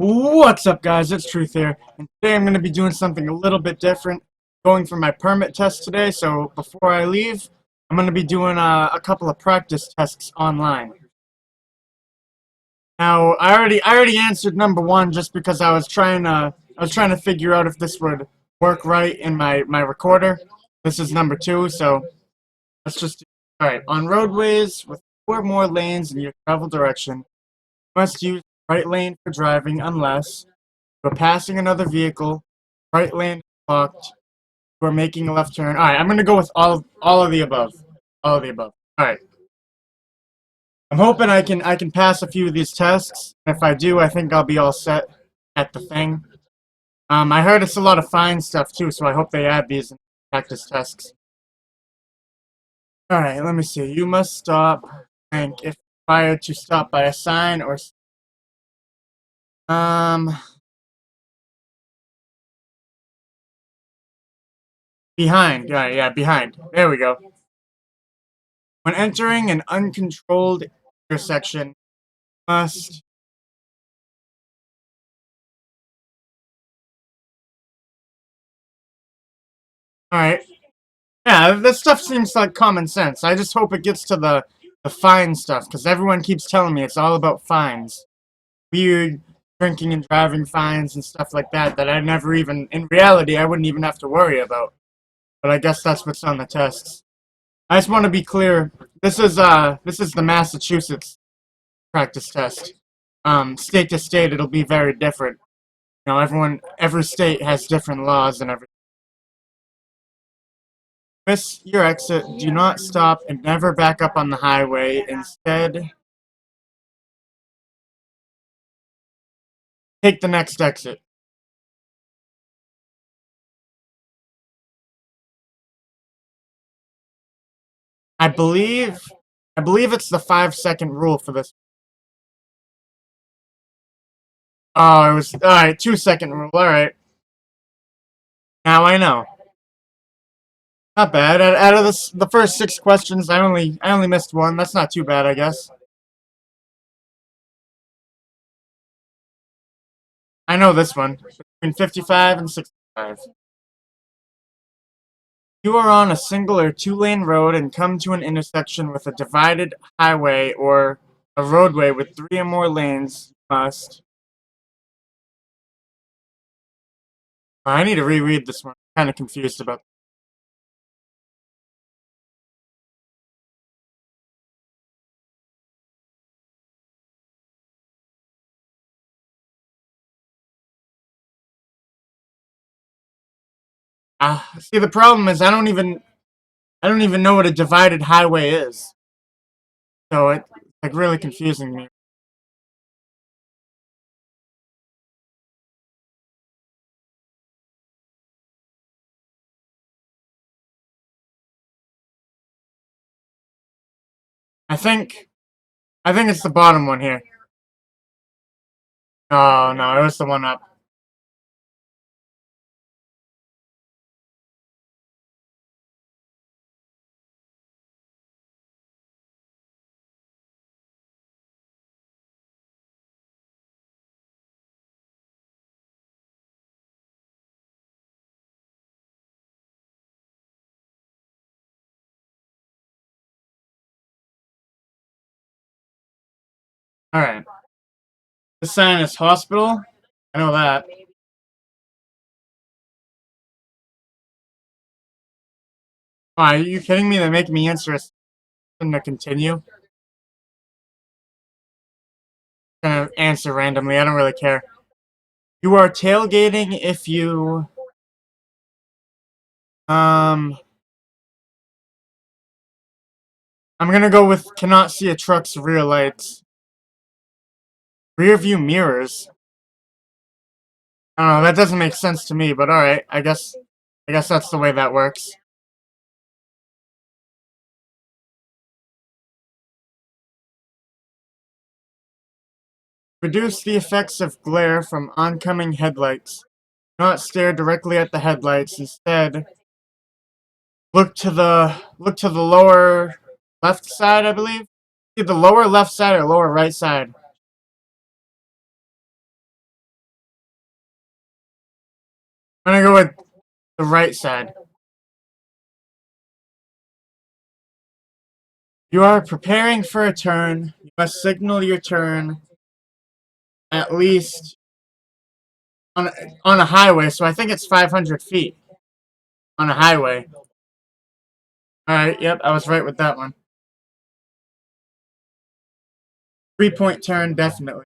What's up, guys? It's Truth here, and today I'm going to be doing something a little bit different. Going for my permit test today, so before I leave, I'm going to be doing a couple of practice tests online. Now, I already answered number one just because I was trying to figure out if this would work right in my recorder. This is number two, so let's just do. All right. On roadways with four or more lanes in your travel direction, you must use the right lane for driving unless we're passing another vehicle, right lane is blocked, we're making a left turn. Alright, I'm gonna go with all of the above. All of the above. Alright. I'm hoping I can pass a few of these tests. If I do, I think I'll be all set at the thing. I heard it's a lot of fine stuff too, so I hope they add these in practice tests. Alright, let me see. You must stop and if required to stop by a sign or um behind. Alright, yeah, behind. There we go. When entering an uncontrolled intersection, must. Alright. Yeah, this stuff seems like common sense. I just hope it gets to the fine stuff, because everyone keeps telling me it's all about fines. Weird drinking and driving fines and stuff like that that I never even, in reality, I wouldn't even have to worry about. But I guess that's what's on the tests. I just want to be clear. This is the Massachusetts practice test. State to state, it'll be very different. You know, every state has different laws and everything. Miss your exit. Do not stop and never back up on the highway. Instead, take the next exit. I believe I believe it's the 5 second rule for this. Oh, it was alright, 2 second rule, alright. Now I know. Not bad. Out of the first six questions, I only missed one. That's not too bad, I guess. I know this one. Between 55 and 65. You are on a single or two-lane road and come to an intersection with a divided highway or a roadway with three or more lanes. You must. I need to reread this one. I'm kind of confused about. See, the problem is I don't even know what a divided highway is. So it's like really confusing me. I think I think it's the bottom one here. Oh no, it was the one up. All right. This sign is hospital. I know that. Oh, are you kidding me? They make me interested to continue. Gonna answer randomly. I don't really care. You are tailgating if you um. I'm gonna go with cannot see a truck's rear lights. Rear view mirrors. I don't know. That doesn't make sense to me, but all right. I guess that's the way that works. Reduce the effects of glare from oncoming headlights. Do not stare directly at the headlights. Instead, look to the lower left side, I believe. See the lower left side or lower right side. I'm gonna go with the right side. You are preparing for a turn. You must signal your turn at least on on a highway. So I think it's 500 feet on a highway. All right. Yep, I was right with that one. 3-point turn, definitely.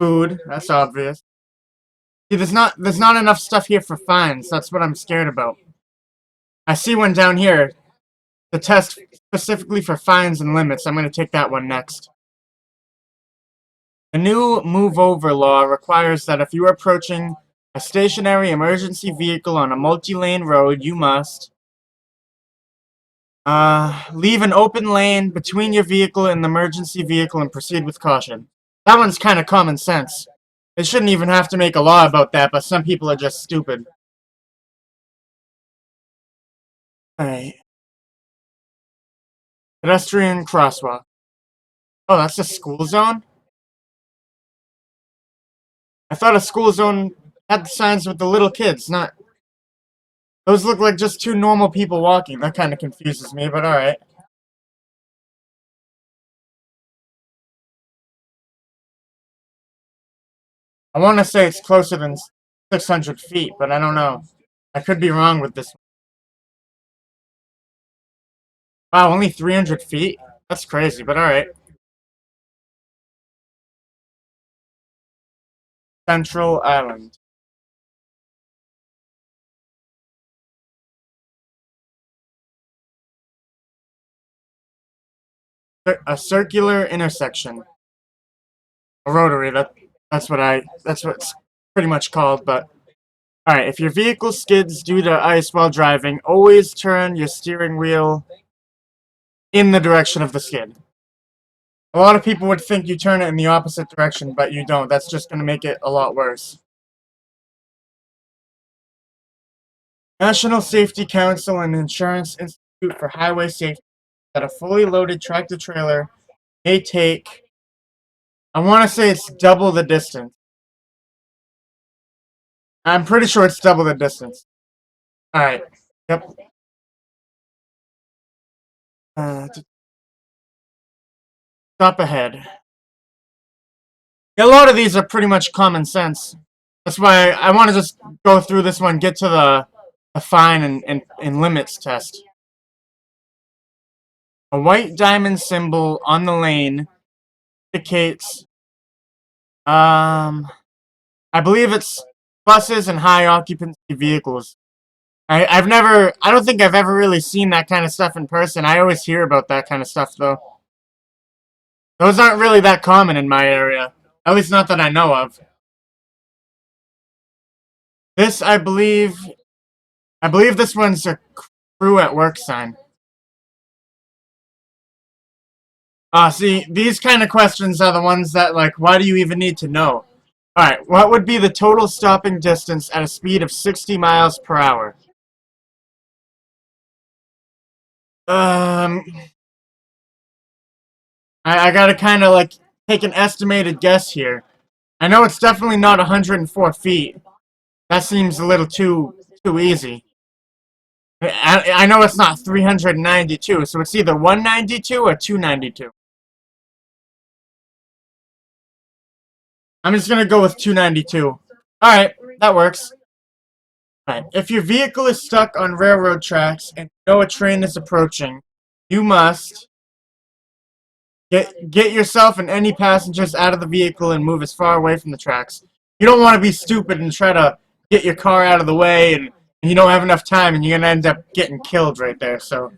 Food, that's obvious. See, there's not enough stuff here for fines. That's what I'm scared about. I see one down here. The test specifically for fines and limits. I'm going to take that one next. The new move over law requires that if you are approaching a stationary emergency vehicle on a multi-lane road, you must leave an open lane between your vehicle and the emergency vehicle and proceed with caution. That one's kind of common sense. They shouldn't even have to make a law about that, but some people are just stupid. Alright. Pedestrian crosswalk. Oh, that's a school zone? I thought a school zone had the signs with the little kids, not... Those look like just two normal people walking. That kind of confuses me, but alright. I want to say it's closer than 600 feet, but I don't know. I could be wrong with this. Wow, only 300 feet? That's crazy, but alright. Central Island. A circular intersection. A rotary, that's what it's pretty much called, but alright, if your vehicle skids due to ice while driving, always turn your steering wheel in the direction of the skid. A lot of people would think you turn it in the opposite direction, but you don't. That's just going to make it a lot worse. National Safety Council and Insurance Institute for Highway Safety that a fully loaded tractor trailer may take, I want to say it's double the distance. I'm pretty sure it's double the distance. Alright. Yep. Stop ahead. A lot of these are pretty much common sense. That's why I want to just go through this one, get to the fine and limits test. A white diamond symbol on the lane indicates, I believe it's buses and high occupancy vehicles. I don't think I've ever really seen that kind of stuff in person. I always hear about that kind of stuff, though. Those aren't really that common in my area. At least not that I know of. This, I believe this one's a crew at work sign. See, these kind of questions are the ones that, like, why do you even need to know? Alright, what would be the total stopping distance at a speed of 60 miles per hour? I gotta kind of, like, take an estimated guess here. I know it's definitely not 104 feet. That seems a little too easy. I know it's not 392, so it's either 192 or 292. I'm just gonna go with 292. Alright, that works. Alright, if your vehicle is stuck on railroad tracks and you know a train is approaching, you must get yourself and any passengers out of the vehicle and move as far away from the tracks. You don't want to be stupid and try to get your car out of the way and you don't have enough time and you're gonna end up getting killed right there, so.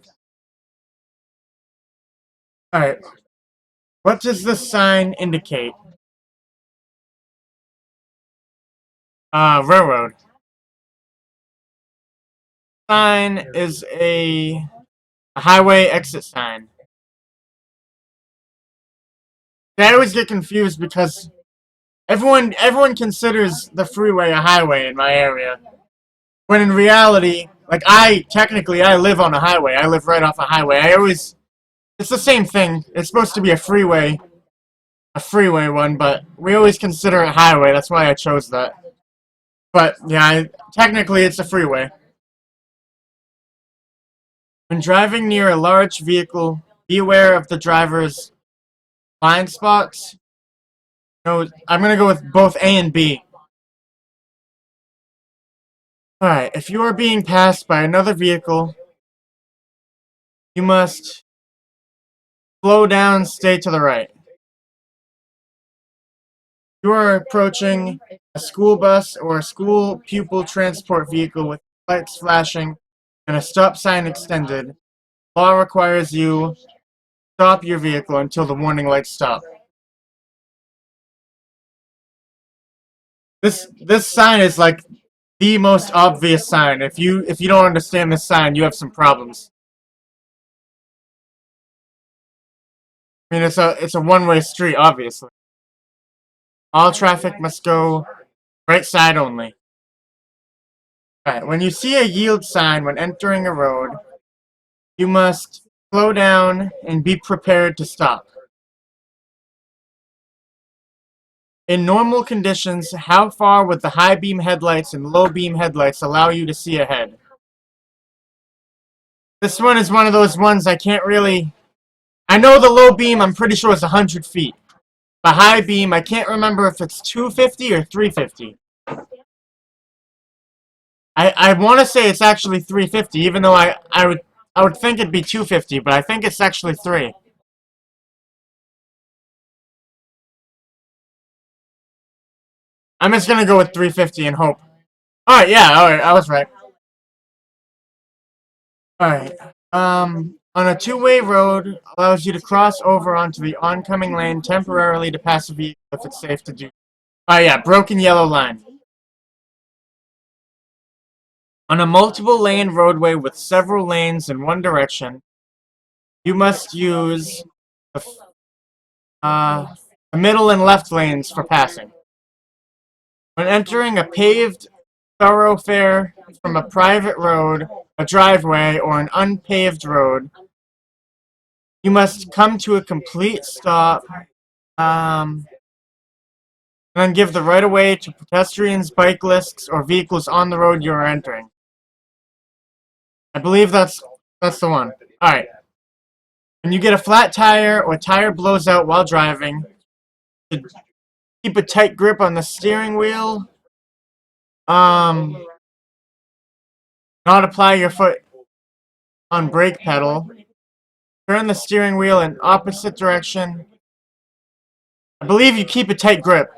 Alright. What does this sign indicate? Railroad. Sign is a highway exit sign. I always get confused because everyone considers the freeway a highway in my area. When in reality, like technically I live on a highway. I live right off a highway. It's the same thing. It's supposed to be a freeway one, but we always consider it highway. That's why I chose that. But yeah, technically it's a freeway. When driving near a large vehicle, be aware of the driver's blind spots. No, I'm gonna go with both A and B. Alright, if you are being passed by another vehicle, you must slow down, stay to the right. You are approaching a school bus or a school pupil transport vehicle with lights flashing and a stop sign extended. Law requires you stop your vehicle until the warning lights stop. This sign is like the most obvious sign. If you don't understand this sign, you have some problems. I mean, it's a one-way street, obviously. All traffic must go right side only. Right. When you see a yield sign when entering a road, you must slow down and be prepared to stop. In normal conditions, how far would the high beam headlights and low beam headlights allow you to see ahead? This one is one of those ones I can't really... I know the low beam, I'm pretty sure it's 100 feet. The high beam, I can't remember if it's 250 or 350. I want to say it's actually 350, even though I would think it'd be 250, but I think it's actually 3. I'm just gonna go with 350 and hope. Alright, yeah, alright, I was right. Alright. On a two-way road, allows you to cross over onto the oncoming lane temporarily to pass a vehicle if it's safe to do. Oh yeah, broken yellow line. On a multiple lane roadway with several lanes in one direction, you must use the middle and left lanes for passing. When entering a paved thoroughfare from a private road, a driveway, or an unpaved road, you must come to a complete stop and then give the right of way to pedestrians, bicyclists, or vehicles on the road you are entering. I believe that's the one. Alright. When you get a flat tire or tire blows out while driving, keep a tight grip on the steering wheel. Not apply your foot on brake pedal. Turn the steering wheel in opposite direction. I believe you keep a tight grip.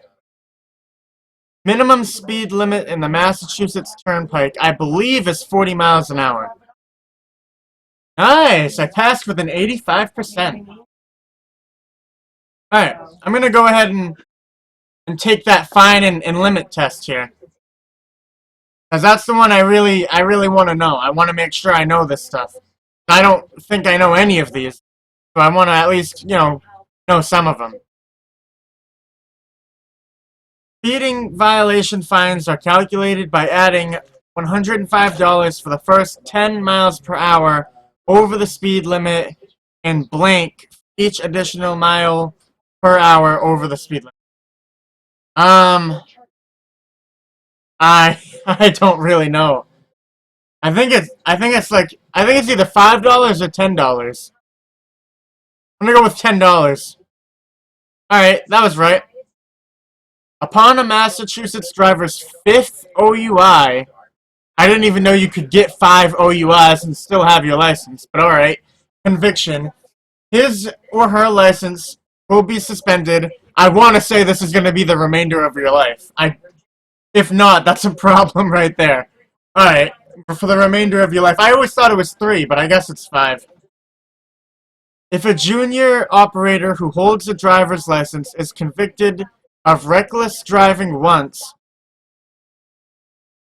Minimum speed limit in the Massachusetts Turnpike, I believe, is 40 miles an hour. Nice! I passed with an 85%. Alright, I'm gonna go ahead and take that fine and limit test here. Because that's the one I really want to know. I want to make sure I know this stuff. I don't think I know any of these. So I want to at least, know some of them. Speeding violation fines are calculated by adding $105 for the first 10 miles per hour over the speed limit and blank each additional mile per hour over the speed limit. I don't really know. I think it's either $5 or $10. I'm gonna go with $10. Alright, that was right. Upon a Massachusetts driver's 5th OUI, I didn't even know you could get 5 OUIs and still have your license, but alright. Conviction. His or her license will be suspended. I want to say this is going to be the remainder of your life. If not, that's a problem right there. Alright, for the remainder of your life. I always thought it was 3, but I guess it's 5. If a junior operator who holds a driver's license is convicted of reckless driving once,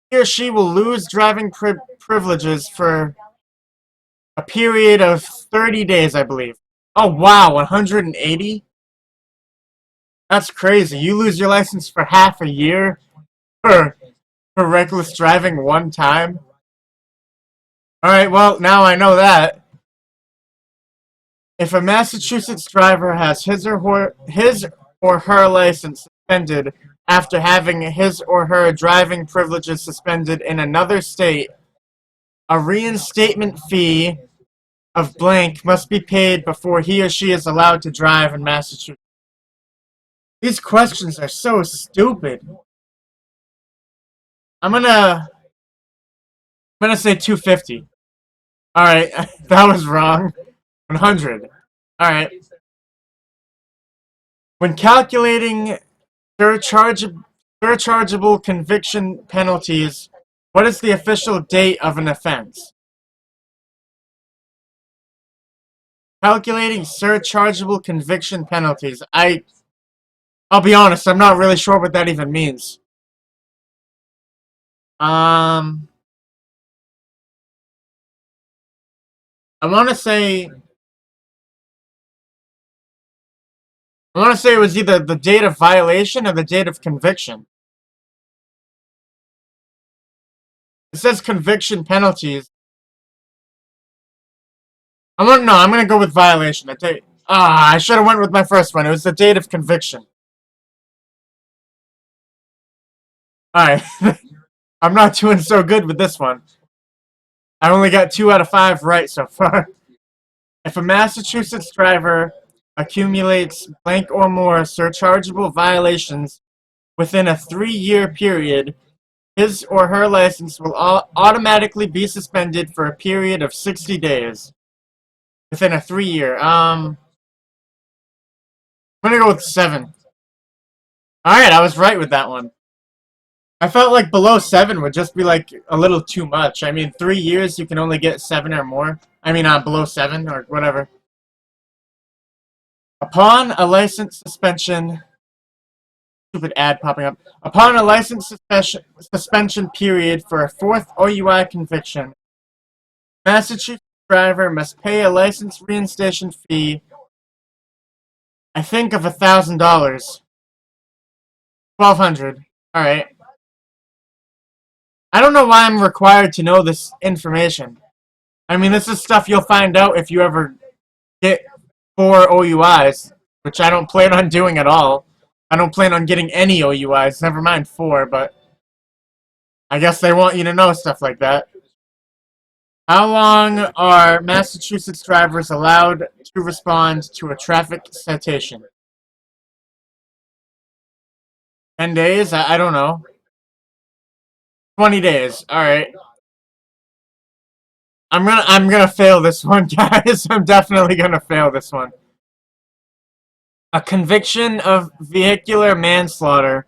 he or she will lose driving privileges for a period of 30 days, I believe. Oh, wow, 180? That's crazy. You lose your license for half a year for reckless driving one time? Alright, well, now I know that. If a Massachusetts driver has his or her license suspended after having his or her driving privileges suspended in another state, a reinstatement fee of blank must be paid before he or she is allowed to drive in Massachusetts. These questions are so stupid. I'm gonna say 250. All right, that was wrong. 100. All right. When calculating surchargeable conviction penalties, what is the official date of an offense? Calculating surchargeable conviction penalties. I'll be honest, I'm not really sure what that even means. I want to say it was either the date of violation or the date of conviction. It says conviction penalties. I'm gonna go with violation. I should have went with my first one. It was the date of conviction. Alright. I'm not doing so good with this one. I only got 2 out of 5 right so far. If a Massachusetts driver accumulates blank or more surchargeable violations within a 3-year period, his or her license will automatically be suspended for a period of 60 days. Within a 3-year. I'm gonna go with 7. Alright, I was right with that one. I felt like below 7 would just be like a little too much. I mean, 3 years you can only get 7 or more. I mean, below 7 or whatever. Upon a license suspension, stupid ad popping up. Upon a license suspension period for a 4th OUI conviction, Massachusetts driver must pay a license reinstatement fee, I think, of $1,000. 1,200. All right. I don't know why I'm required to know this information. I mean, this is stuff you'll find out if you ever get 4 OUIs, which I don't plan on doing at all. I don't plan on getting any OUIs, never mind 4, but I guess they want you to know stuff like that. How long are Massachusetts drivers allowed to respond to a traffic citation? 10 days? I don't know. 20 days. All right. I'm gonna fail this one, guys. I'm definitely gonna fail this one. A conviction of vehicular manslaughter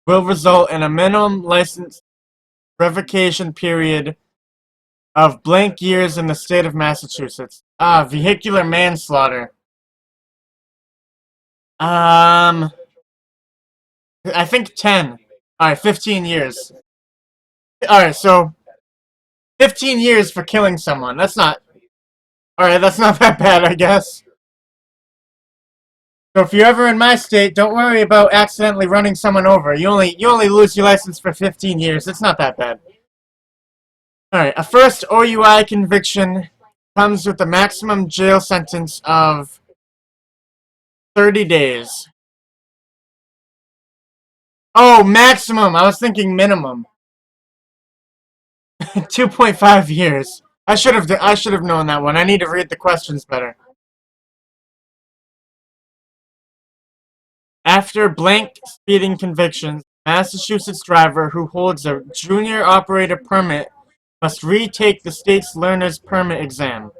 will result in a minimum license revocation period of blank years in the state of Massachusetts. Vehicular manslaughter. I think 10. Alright, 15 years. Alright, so 15 years for killing someone. That's not... Alright, that's not that bad, I guess. So if you're ever in my state, don't worry about accidentally running someone over. You only lose your license for 15 years. It's not that bad. Alright, a first OUI conviction comes with a maximum jail sentence of 30 days. Oh, maximum! I was thinking minimum. 2.5 years. I should have known that one. I need to read the questions better. After blank speeding convictions, Massachusetts driver who holds a junior operator permit must retake the state's learner's permit exam.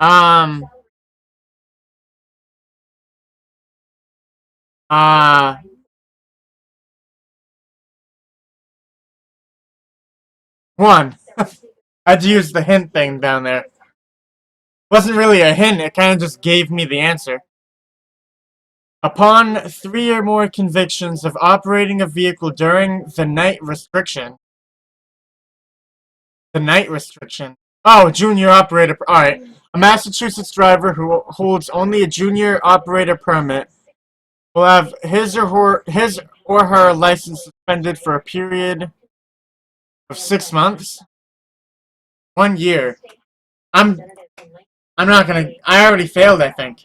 Uh, 1. I had to use the hint thing down there. Wasn't really a hint, it kind of just gave me the answer. Upon 3 or more convictions of operating a vehicle during the night restriction. The night restriction? Oh, junior operator. Alright. A Massachusetts driver who holds only a junior operator permit will have his or her license suspended for a period of 6 months. 1 year. I'm not gonna. I already failed, I think.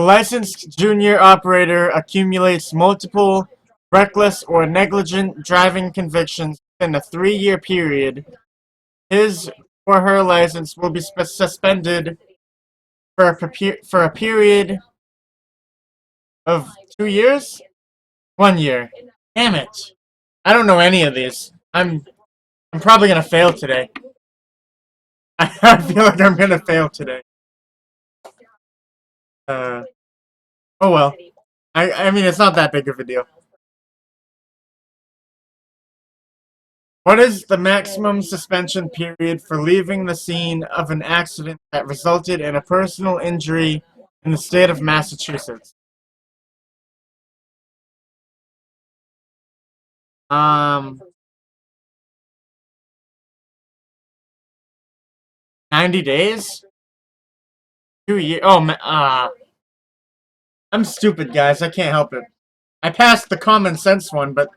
The licensed junior operator accumulates multiple reckless or negligent driving convictions within a 3-year period. His or her license will be suspended for a period of 2 years? 1 year. Damn it. I don't know any of these. I'm probably gonna fail today. I feel like I'm gonna fail today. Uh, oh well. I mean, it's not that big of a deal. What is the maximum suspension period for leaving the scene of an accident that resulted in a personal injury in the state of Massachusetts? 90 days? 2 years? Oh, I'm stupid, guys. I can't help it. I passed the common sense one, but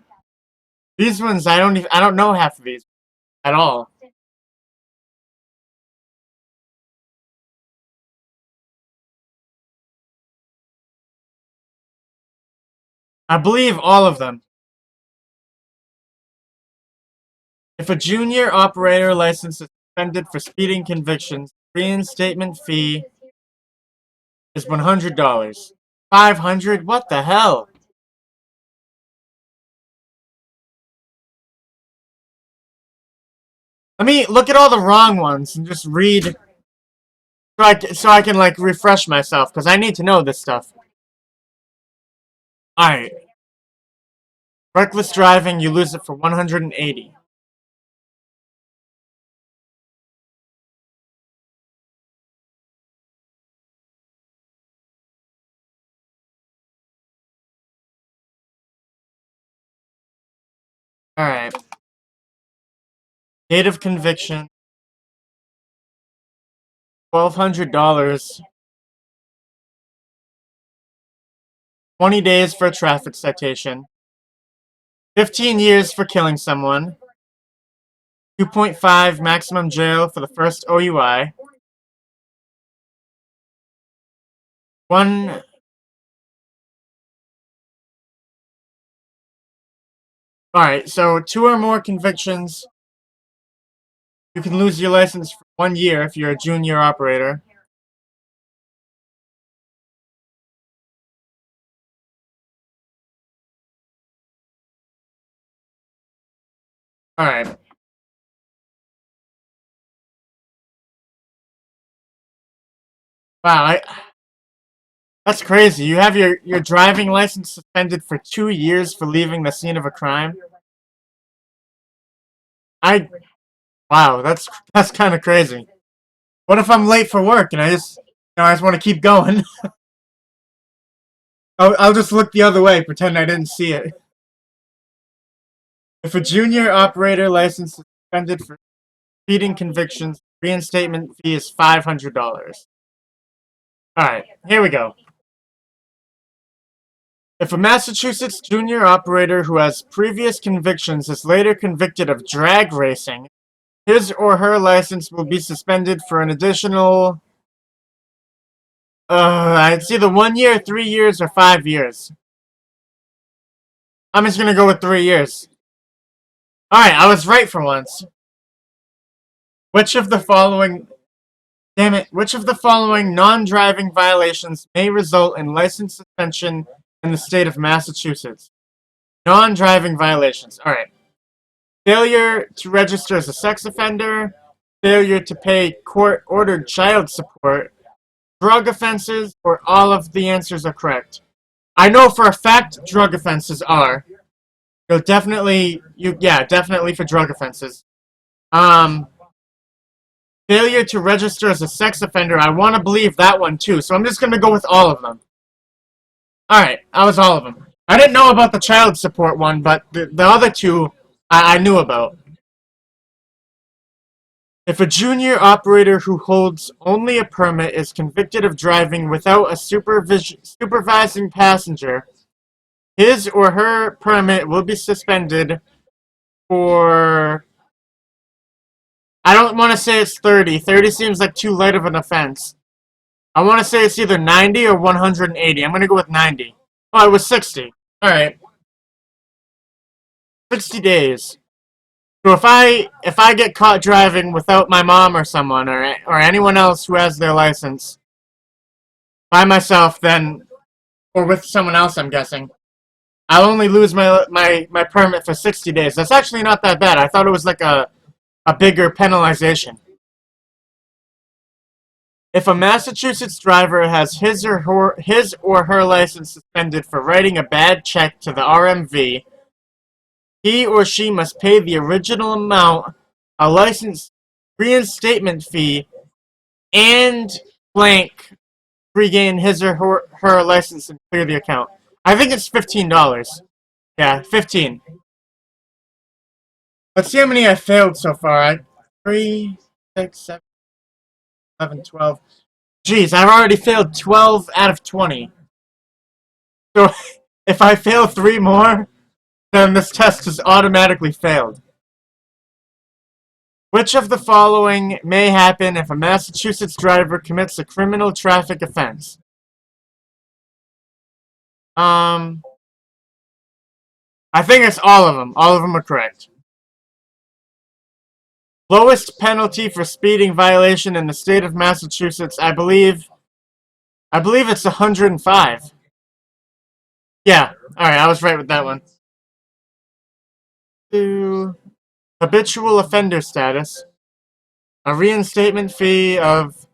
these ones I don't know half of these at all. I believe all of them. If a junior operator license is suspended for speeding convictions, reinstatement fee is $100. 500? What the hell? Let me look at all the wrong ones and just read so I can like refresh myself because I need to know this stuff. Alright. Reckless driving, you lose it for 180. Alright. Date of conviction. $1,200. 20 days for a traffic citation. 15 years for killing someone. 2.5 maximum jail for the first OUI. One. Alright, so 2 or more convictions. You can lose your license for 1 year if you're a junior operator. Alright. Wow, that's crazy. You have your driving license suspended for 2 years for leaving the scene of a crime? I Wow, that's kind of crazy. What if I'm late for work and I just want to keep going? I'll just look the other way, pretend I didn't see it. If a junior operator license is suspended for speeding convictions, reinstatement fee is $500. Alright, here we go. If a Massachusetts junior operator who has previous convictions is later convicted of drag racing, his or her license will be suspended for an additional... it's either 1 year, 3 years, or 5 years. I'm just gonna go with 3 years. Alright, I was right for once. Which of the following... Damn it. Which of the following non-driving violations may result in license suspension in the state of Massachusetts? Non-driving violations. Alright. Failure to register as a sex offender. Failure to pay court-ordered child support. Drug offenses, or all of the answers are correct. I know for a fact drug offenses are. So definitely for drug offenses. Failure to register as a sex offender, I want to believe that one too, so I'm just going to go with all of them. Alright, that was all of them. I didn't know about the child support one, but the other two I knew about. If a junior operator who holds only a permit is convicted of driving without a supervising passenger, his or her permit will be suspended for... I don't want to say it's 30. 30 seems like too light of an offense. I want to say it's either 90 or 180. I'm going to go with 90. Oh, it was 60. Alright. 60 days. So if I get caught driving without my mom or someone or anyone else who has their license by myself, then or with someone else, I'm guessing, I'll only lose my permit for 60 days. That's actually not that bad. I thought it was like a bigger penalization. If a Massachusetts driver has his or her license suspended for writing a bad check to the RMV, he or she must pay the original amount, a license reinstatement fee, and blank regain his or her license and clear the account. I think it's $15. Yeah, 15. Let's see how many I failed so far. 3, 6, 7, 11, 12. Jeez, I've already failed 12 out of 20. So if I fail 3 more, then this test is automatically failed. Which of the following may happen if a Massachusetts driver commits a criminal traffic offense? I think it's all of them. All of them are correct. Lowest penalty for speeding violation in the state of Massachusetts, I believe it's 105. Yeah, alright, I was right with that one. To habitual offender status, a reinstatement fee of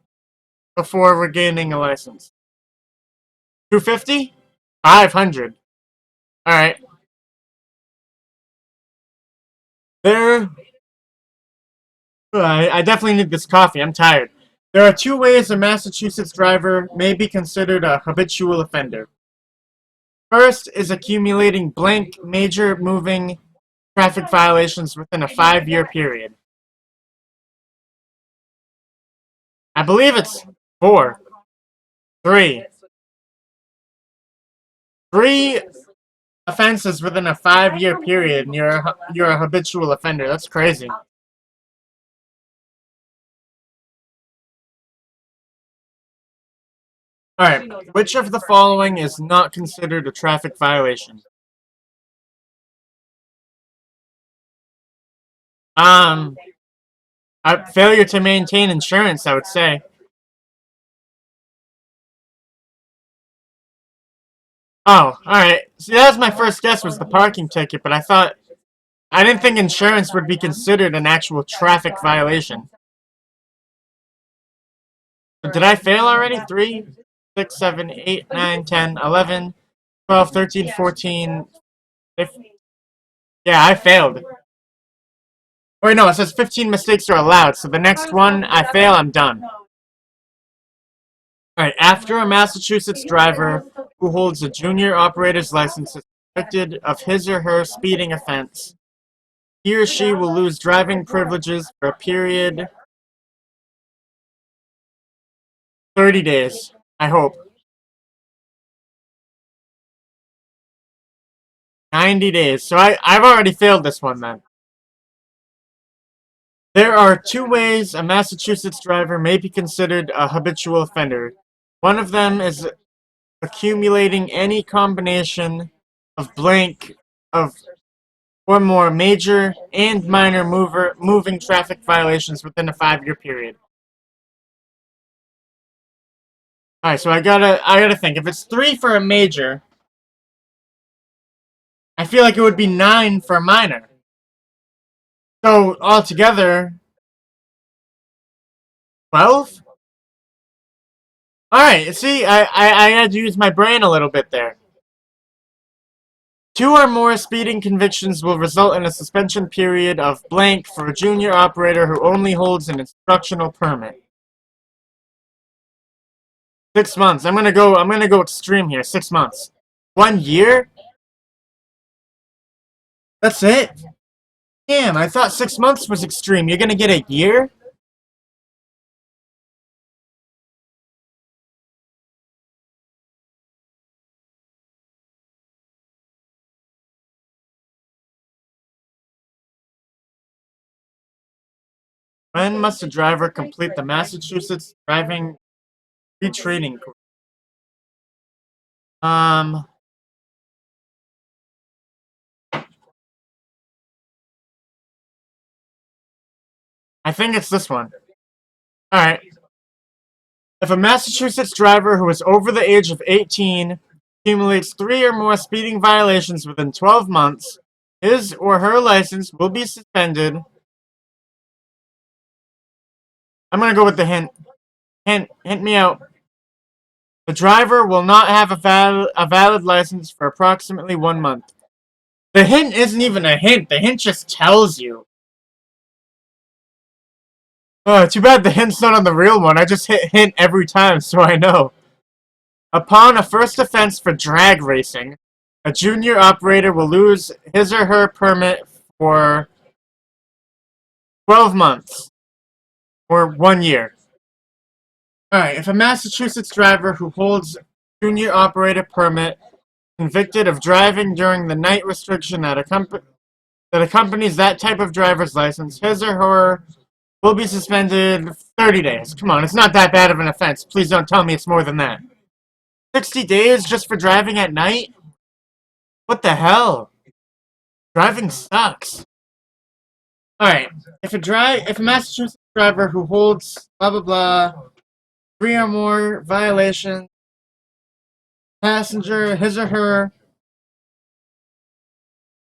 before regaining a license. 250? 500. Alright. There. I definitely need this coffee. I'm tired. There are 2 ways a Massachusetts driver may be considered a habitual offender. First is accumulating blank major moving traffic violations within a 5-year period. I believe it's 4. 3. 3 offenses within a 5-year period, and you're a habitual offender. That's crazy. Alright, which of the following is not considered a traffic violation? Um, failure to maintain insurance, I would say. Oh, alright. See, that was my first guess was the parking ticket, but I didn't think insurance would be considered an actual traffic violation. Did I fail already? 3, 6, 7, 8, 9, 10, 11, 12, 13, 14, 15. Yeah, I failed. Wait, no, it says 15 mistakes are allowed, so the next one I fail, I'm done. Alright, after a Massachusetts driver who holds a junior operator's license is convicted of his or her speeding offense, he or she will lose driving privileges for a period 30 days. I hope. 90 days. So I've already failed this one then. There are 2 ways a Massachusetts driver may be considered a habitual offender. One of them is accumulating any combination of blank of or more major and minor moving traffic violations within a 5-year period. Alright, so I gotta think. If it's 3 for a major, I feel like it would be 9 for a minor. So altogether, 12? Alright, see, I had to use my brain a little bit there. 2 or more speeding convictions will result in a suspension period of blank for a junior operator who only holds an instructional permit. 6 months. I'm gonna go extreme here. 6 months. 1 year? That's it? Damn, I thought 6 months was extreme. You're gonna get a year? When must a driver complete the Massachusetts driving retraining course. Um, I think it's this one. Alright. If a Massachusetts driver who is over the age of 18 accumulates 3 or more speeding violations within 12 months, his or her license will be suspended. I'm gonna go with the hint. Hint me out. The driver will not have a valid license for approximately 1 month. The hint isn't even a hint. The hint just tells you. Oh, too bad the hint's not on the real one. I just hit hint every time, so I know. Upon a first offense for drag racing, a junior operator will lose his or her permit for 12 months or 1 year. Alright, if a Massachusetts driver who holds junior operator permit convicted of driving during the night restriction that accompanies that type of driver's license, his or her will be suspended 30 days. Come on, it's not that bad of an offense. Please don't tell me it's more than that. 60 days just for driving at night? What the hell? Driving sucks. Alright, if a Massachusetts driver who holds blah blah blah 3 or more violations, passenger, his or her,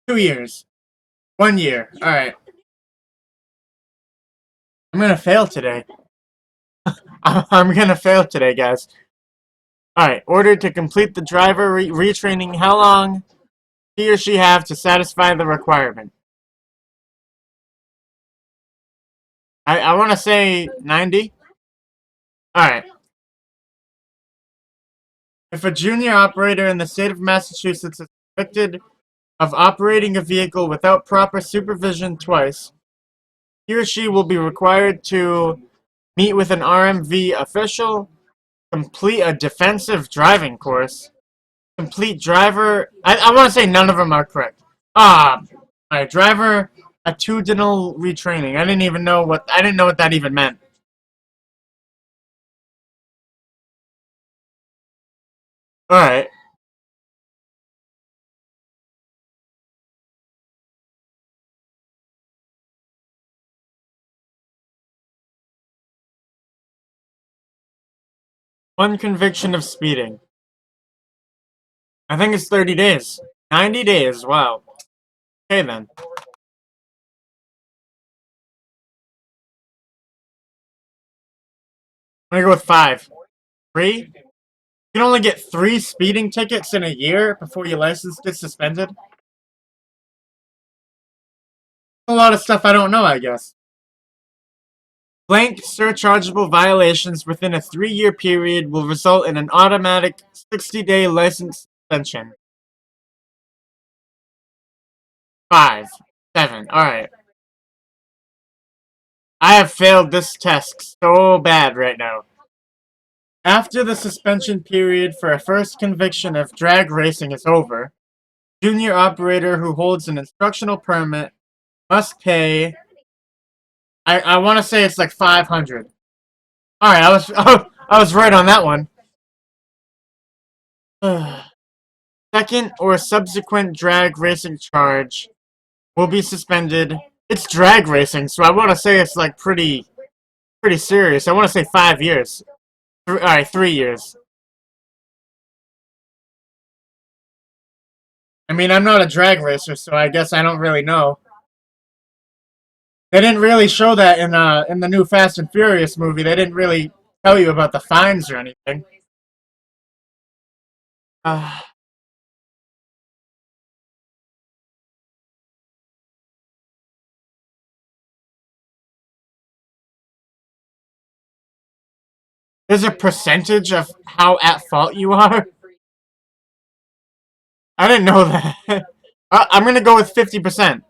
2 years. 1 year. Alright. I'm gonna fail today. I'm gonna fail today, guys. Alright, ordered to complete the driver retraining. How long he or she have to satisfy the requirement? I want to say 90. Alright. If a junior operator in the state of Massachusetts is convicted of operating a vehicle without proper supervision twice, he or she will be required to meet with an RMV official, complete a defensive driving course, complete driver. I want to say none of them are correct. Alright, driver attitudinal retraining. I didn't know what that even meant. Alright. One conviction of speeding. I think it's 30 days. 90 days, wow. Okay then. I'm gonna go with 5. 3? You can only get 3 speeding tickets in a year before your license gets suspended? A lot of stuff I don't know, I guess. Blank surchargeable violations within a 3-year period will result in an automatic 60-day license suspension. 5. 7. Alright. I have failed this test so bad right now. After the suspension period for a first conviction of drag racing is over, junior operator who holds an instructional permit must pay. I want to say it's like 500. All right, I was right on that one. Second or subsequent drag racing charge will be suspended. It's drag racing, so I want to say it's like pretty serious. I want to say 5 years. All right, 3 years. I mean, I'm not a drag racer, so I guess I don't really know. They didn't really show that in the new Fast and Furious movie. They didn't really tell you about the fines or anything. Uh, there's a percentage of how at fault you are. I didn't know that. I'm gonna go with 50%.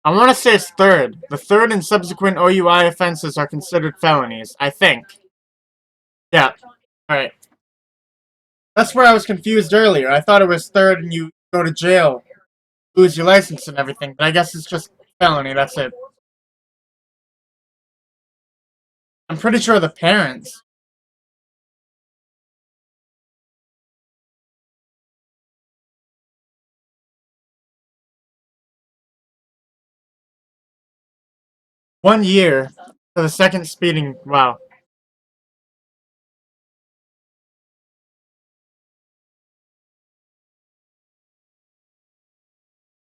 I want to say it's third. The third and subsequent OUI offenses are considered felonies. I think. Yeah. All right. That's where I was confused earlier. I thought it was third and you go to jail, lose your license and everything. But I guess it's just felony. That's it. I'm pretty sure the parents. One year for the second speeding. Wow.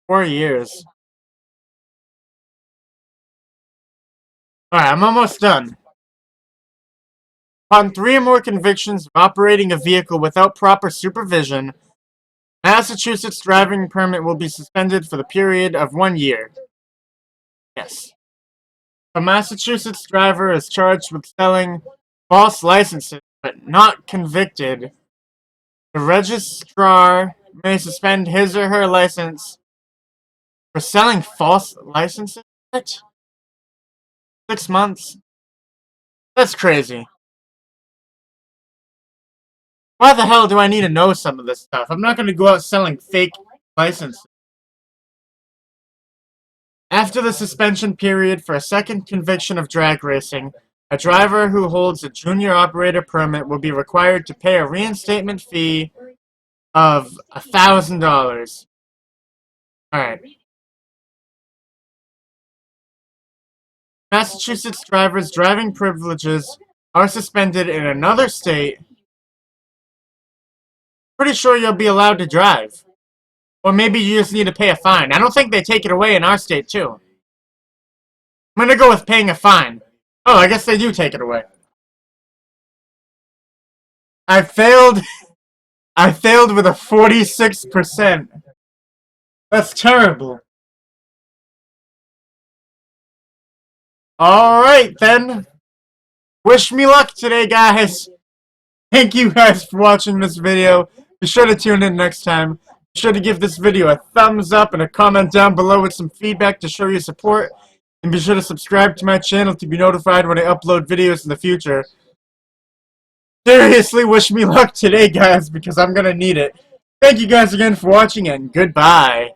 4 years. Alright, I'm almost done. Upon 3 or more convictions of operating a vehicle without proper supervision, Massachusetts driving permit will be suspended for the period of 1 year. Yes. A Massachusetts driver is charged with selling false licenses but not convicted. The registrar may suspend his or her license for selling false licenses? What? 6 months? That's crazy. Why the hell do I need to know some of this stuff? I'm not going to go out selling fake licenses. After the suspension period for a second conviction of drag racing, a driver who holds a junior operator permit will be required to pay a reinstatement fee of $1,000. Alright. Massachusetts drivers' driving privileges are suspended in another state. Pretty sure you'll be allowed to drive. Or maybe you just need to pay a fine. I don't think they take it away in our state, too. I'm gonna go with paying a fine. Oh, I guess they do take it away. I failed. I failed with a 46%. That's terrible. Alright, then. Wish me luck today, guys. Thank you guys for watching this video. Be sure to tune in next time. Be sure to give this video a thumbs up and a comment down below with some feedback to show your support. And be sure to subscribe to my channel to be notified when I upload videos in the future. Seriously, wish me luck today, guys, because I'm gonna need it. Thank you guys again for watching, and goodbye.